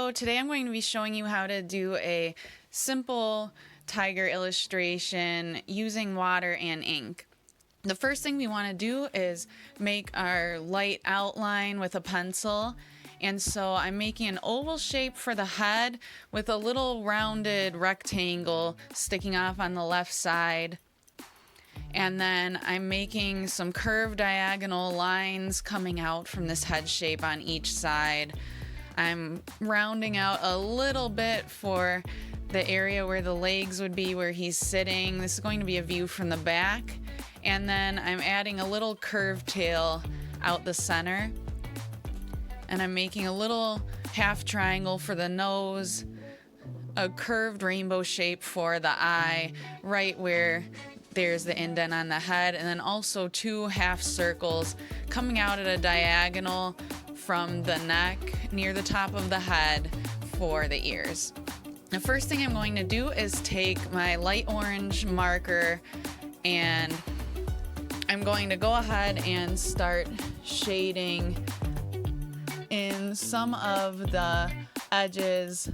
So today I'm going to be showing you how to do a simple tiger illustration using water and ink. The first thing we want to do is make our light outline with a pencil. And so I'm making an oval shape for the head with a little rounded rectangle sticking off on the left side. And then I'm making some curved diagonal lines coming out from this head shape on each side. I'm rounding out a little bit for the area where the legs would be, where he's sitting. This is going to be a view from the back. And then I'm adding a little curved tail out the center. And I'm making a little half triangle for the nose, a curved rainbow shape for the eye, right where there's the indent on the head, and then also two half circles coming out at a diagonal from the neck near the top of the head for the ears. The first thing I'm going to do is take my light orange marker and I'm going to go ahead and start shading in some of the edges.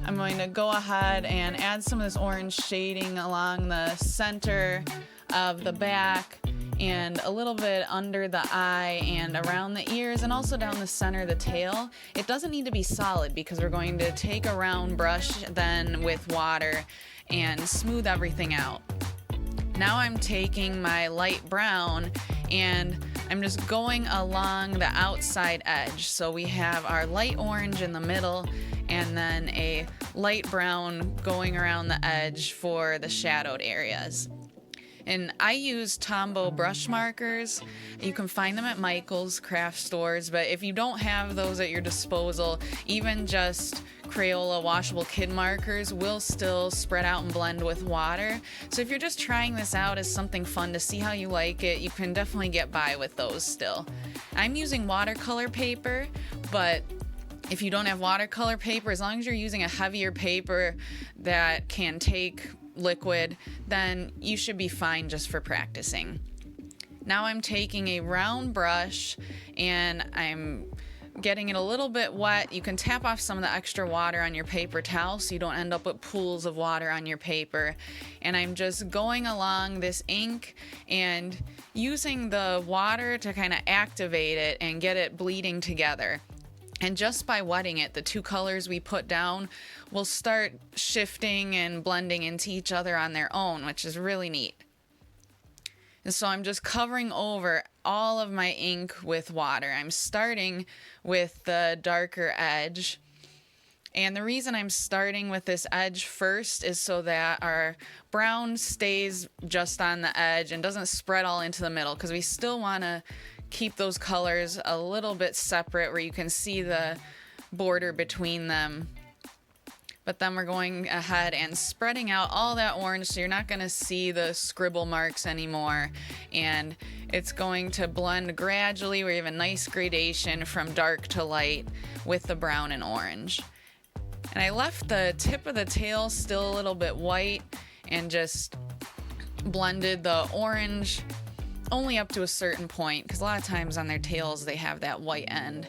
I'm going to go ahead and add some of this orange shading along the center of the back and a little bit under the eye and around the ears and also down the center of the tail. It doesn't need to be solid because we're going to take a round brush then with water and smooth everything out. Now I'm taking my light brown and I'm just going along the outside edge. So we have our light orange in the middle and then a light brown going around the edge for the shadowed areas. And I use Tombow brush markers. You can find them at Michael's craft stores, but if you don't have those at your disposal, even just Crayola washable kid markers will still spread out and blend with water. So if you're just trying this out as something fun to see how you like it, you can definitely get by with those still. I'm using watercolor paper, but if you don't have watercolor paper, as long as you're using a heavier paper that can take liquid, then you should be fine just for practicing. Now I'm taking a round brush and I'm getting it a little bit wet. You can tap off some of the extra water on your paper towel so you don't end up with pools of water on your paper. And I'm just going along this ink and using the water to kind of activate it and get it bleeding together. And just by wetting it, the two colors we put down will start shifting and blending into each other on their own, which is really neat. And so I'm just covering over all of my ink with water. I'm starting with the darker edge. And the reason I'm starting with this edge first is so that our brown stays just on the edge and doesn't spread all into the middle, because we still want to keep those colors a little bit separate where you can see the border between them. But then we're going ahead and spreading out all that orange so you're not going to see the scribble marks anymore. And it's going to blend gradually where you have a nice gradation from dark to light with the brown and orange. And I left the tip of the tail still a little bit white and just blended the orange only up to a certain point, because a lot of times on their tails they have that white end.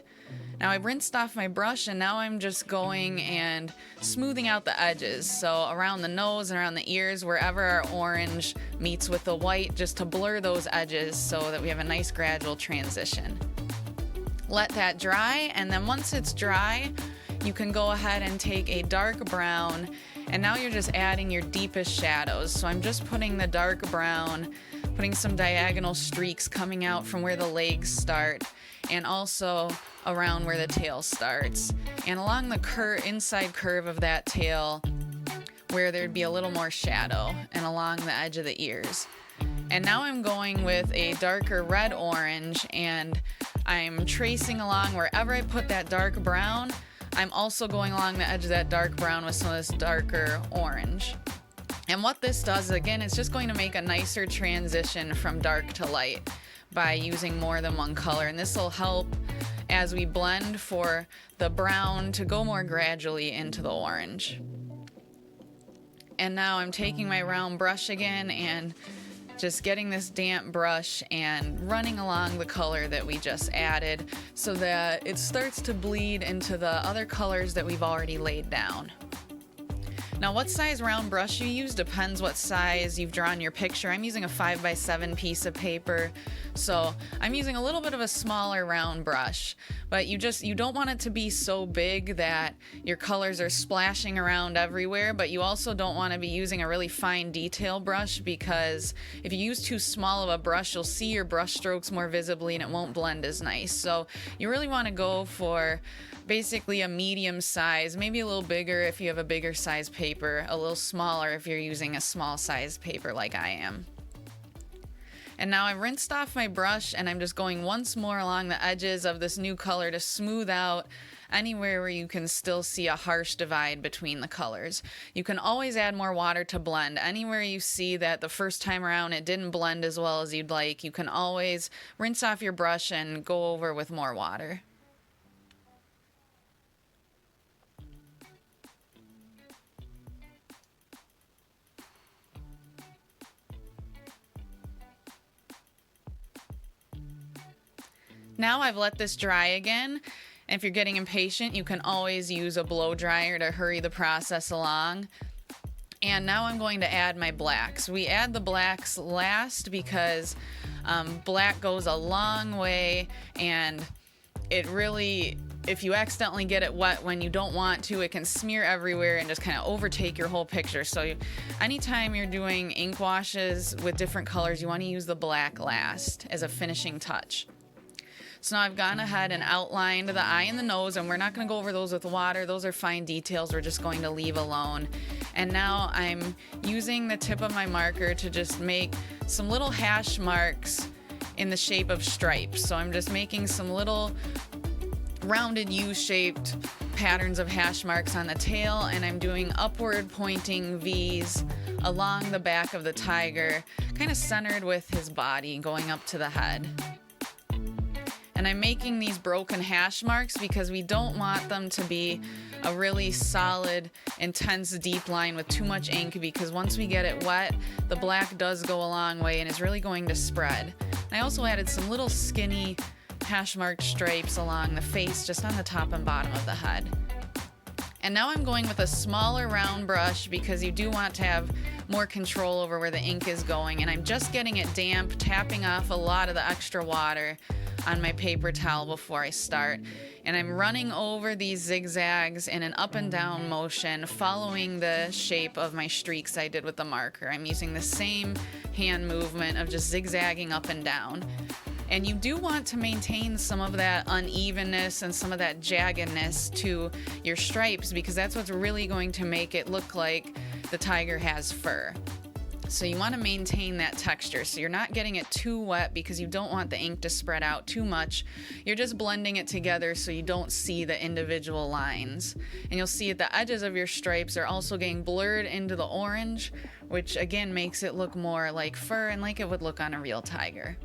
Now I rinsed off my brush and now I'm just going and smoothing out the edges. So around the nose and around the ears, wherever our orange meets with the white, just to blur those edges so that we have a nice gradual transition. Let that dry, and then once it's dry, you can go ahead and take a dark brown, and now you're just adding your deepest shadows. So I'm just putting the dark brown, putting some diagonal streaks coming out from where the legs start and also around where the tail starts and along the inside curve of that tail where there'd be a little more shadow and along the edge of the ears. And now I'm going with a darker red orange and I'm tracing along wherever I put that dark brown. I'm also going along the edge of that dark brown with some of this darker orange. And what this does, again, it's just going to make a nicer transition from dark to light by using more than one color. And this will help as we blend for the brown to go more gradually into the orange. And now I'm taking my round brush again and just getting this damp brush and running along the color that we just added so that it starts to bleed into the other colors that we've already laid down. Now, what size round brush you use depends what size you've drawn your picture. I'm using a 5x7 piece of paper, so I'm using a little bit of a smaller round brush, but you don't want it to be so big that your colors are splashing around everywhere, but you also don't want to be using a really fine detail brush, because if you use too small of a brush, you'll see your brush strokes more visibly and it won't blend as nice. So you really want to go for basically a medium size, maybe a little bigger if you have a bigger size paper, a little smaller if you're using a small size paper like I am. And now I've rinsed off my brush and I'm just going once more along the edges of this new color to smooth out anywhere where you can still see a harsh divide between the colors. You can always add more water to blend. Anywhere you see that the first time around it didn't blend as well as you'd like, you can always rinse off your brush and go over with more water. Now I've let this dry again, and if you're getting impatient, you can always use a blow dryer to hurry the process along. And now I'm going to add my blacks. We add the blacks last because black goes a long way, and it really, if you accidentally get it wet when you don't want to, it can smear everywhere and just kind of overtake your whole picture. So anytime you're doing ink washes with different colors, you want to use the black last as a finishing touch. So now I've gone ahead and outlined the eye and the nose, and we're not going to go over those with water. Those are fine details we're just going to leave alone. And now I'm using the tip of my marker to just make some little hash marks in the shape of stripes. So I'm just making some little rounded U-shaped patterns of hash marks on the tail, and I'm doing upward pointing V's along the back of the tiger, kind of centered with his body going up to the head. And I'm making these broken hash marks because we don't want them to be a really solid, intense, deep line with too much ink, because once we get it wet, the black does go a long way and is really going to spread. And I also added some little skinny hash marked stripes along the face, just on the top and bottom of the head. And now I'm going with a smaller round brush because you do want to have more control over where the ink is going. And I'm just getting it damp, tapping off a lot of the extra water on my paper towel before I start. And I'm running over these zigzags in an up and down motion, following the shape of my streaks I did with the marker. I'm using the same hand movement of just zigzagging up and down. And you do want to maintain some of that unevenness and some of that jaggedness to your stripes, because that's what's really going to make it look like the tiger has fur. So you want to maintain that texture, so you're not getting it too wet because you don't want the ink to spread out too much. You're just blending it together so you don't see the individual lines. And you'll see at the edges of your stripes are also getting blurred into the orange, which again makes it look more like fur and like it would look on a real tiger.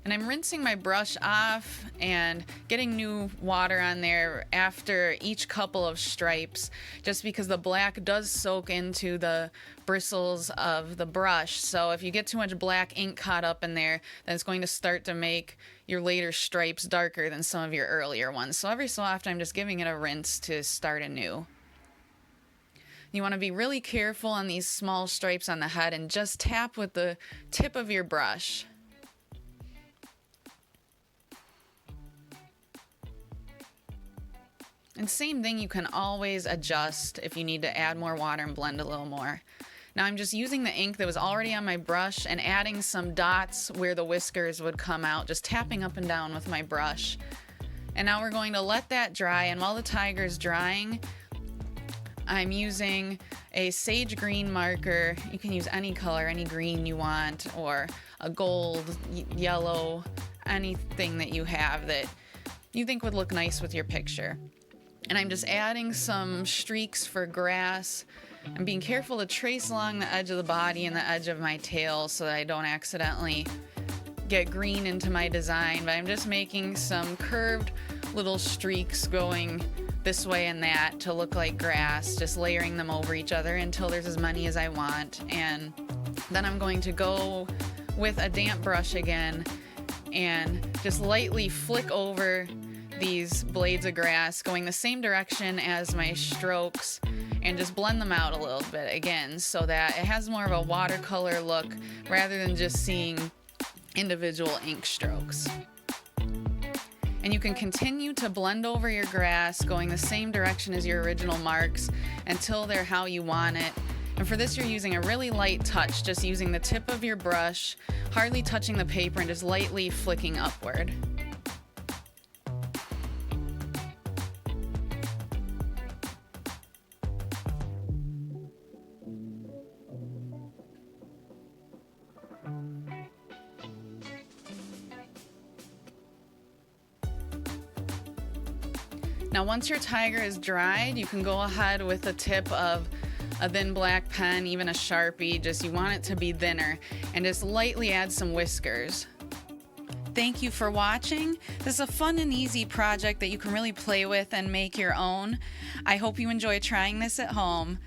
And I'm rinsing my brush off and getting new water on there after each couple of stripes, just because the black does soak into the bristles of the brush. So if you get too much black ink caught up in there, then it's going to start to make your later stripes darker than some of your earlier ones. So every so often I'm just giving it a rinse to start anew. You want to be really careful on these small stripes on the head and just tap with the tip of your brush. And same thing, you can always adjust if you need to add more water and blend a little more. Now I'm just using the ink that was already on my brush and adding some dots where the whiskers would come out, just tapping up and down with my brush. And now we're going to let that dry, and while the tiger's drying, I'm using a sage green marker. You can use any color, any green you want, or a gold, yellow, anything that you have that you think would look nice with your picture. And I'm just adding some streaks for grass. I'm being careful to trace along the edge of the body and the edge of my tail so that I don't accidentally get green into my design. But I'm just making some curved little streaks going this way and that to look like grass, just layering them over each other until there's as many as I want. And then I'm going to go with a damp brush again and just lightly flick over these blades of grass going the same direction as my strokes, and just blend them out a little bit again so that it has more of a watercolor look rather than just seeing individual ink strokes. And you can continue to blend over your grass going the same direction as your original marks until they're how you want it. And for this, you're using a really light touch, just using the tip of your brush, hardly touching the paper, and just lightly flicking upward. Now once your tiger is dried, you can go ahead with the tip of a thin black pen, even a Sharpie, just you want it to be thinner, and just lightly add some whiskers. Thank you for watching. This is a fun and easy project that you can really play with and make your own. I hope you enjoy trying this at home.